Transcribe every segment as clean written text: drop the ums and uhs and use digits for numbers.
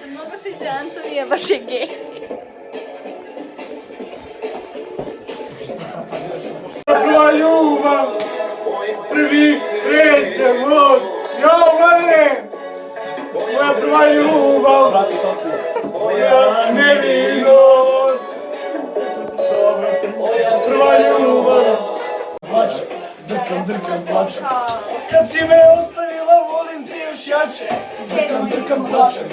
Mnogo sviđa Antonija, baš je gej. Prva ljubav, prvi kreće most, Jovane! Moja prva ljubav, moja nevinost, moja prva ljubav. Plač, drkam, plač. Kad si me ostavila, volim ti još jače. Drkam, plačem.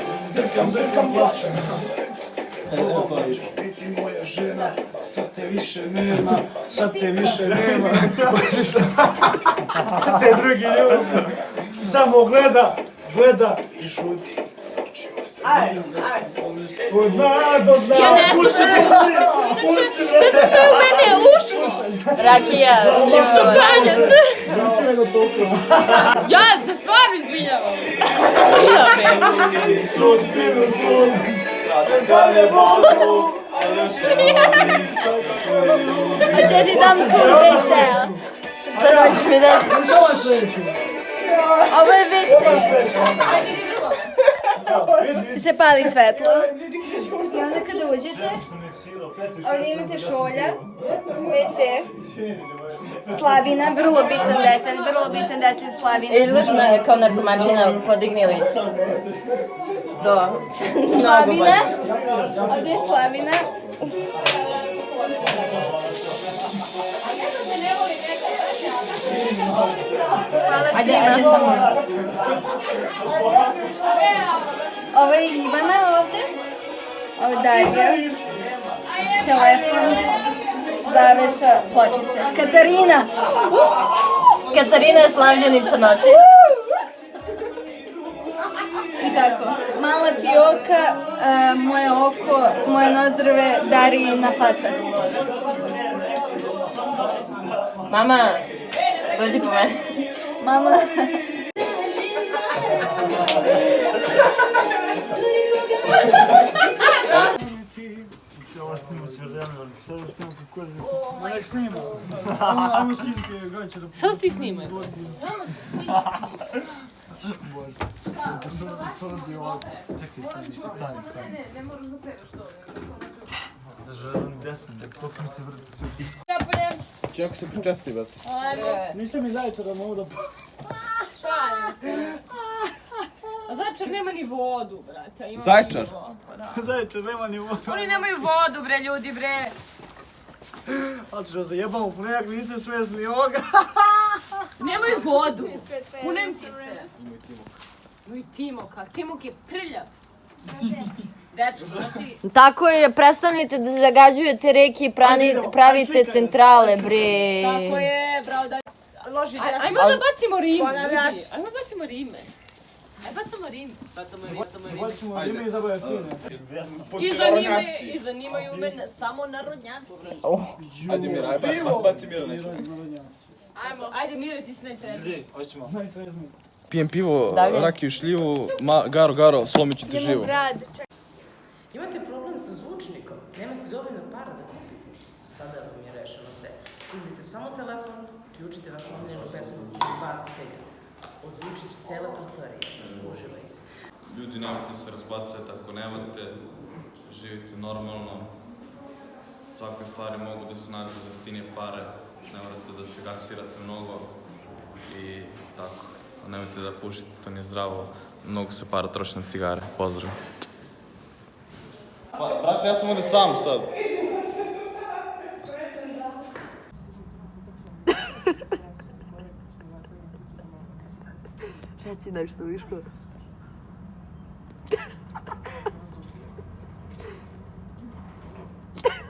Biti moja žena, sad te više nema. Te drugi ljudi samo gleda i šuti. Od nado dna. Ja ne slušam muziku, inače, ne znaš šta je u mene ušlo? Rakija, Šampanjac. Neće me do toliko. Ja se stvarno izvinjavam. Sudbinu zlu, radim da ne mogu, ali još A će ti dam tur WC-a? Šta doći mi da... Ovo je WC. Se pali svetlo. I onda kada uđete, ovdje imate šolja, WC, slavina, vrlo bitan detalj slavina. Izlišno je kao narkomačina, podigni lice. Slavina, ovdje je slavina. Hvala svima. Ovo je Ivana ovdje. Ovo je Darija. Telefon. Zavesa, pločice. Katarina. Katarina je slavljenica noći. I tako. Mala fioka, moje oko, moje nozdrve, Darijina faca. Mama, dođi po mene. Mama. Ova snima s vrljame, ali sada što imam kako je ma nek snima. Ajmo skiniti gaće da... Samo ti snimaj. Bože. Sada bi ovako... Čekaj, stani. Ne moraš da pevaš to. Da želim desam, da toliko mi se vrti sve. Čeko se pričesti, brate. Nisam iz Zaječara, mogu da... Šalim se. A Zaječar nema ni vodu, brate. Ima Zaječar? nivo, pa da. Zaječar nema ni vodu. Oni nemaju vodu, bre, ljudi, bre. A što zajebamo, ponekak niste svjesni ovoga. Nemaju vodu. Kunem ti se. Imaju Timoka. Timok je prljav. Dečko, znaš ti... Tako je, prestanite da zagađujete reke i pravite centrale, bre. Tako je, bravo, da... Ajmo da bacimo rime, ljudi. Ajmo da bacimo rime. Aj, bacamo rime. Bacamo rime. Bacimo ime i zabavljatine. I zanimaju me samo narodnjaci. Ajde Mira, ajde baci Mira nešto. Ajmo, ajde Mira, ti si najtrezniji. Hoćemo. Najtrezniji. Pijem pivo, rakiju, šljivu, garo, slomit ću ti živu. Imate problem sa zvučnikom, nemate dovoljno para da kupite. Sada vam je rešeno sve. Uzmite samo telefon, uključite vašu omiljenu pesmu i bacite ga. Ozvučit će cela prostorija. Uživajte. Ljudi, nemojte se razbacati ako nemate, živite normalno. Svake stvari mogu da se nađu za jeftinije pare, ne morate da se gasirate mnogo i tako. Nemojte da pušite, to nije zdravo. Mnogo se para troši na cigare. Pozdrav. Brate, ja sam ovdje sam sad. Reci nešto, viško.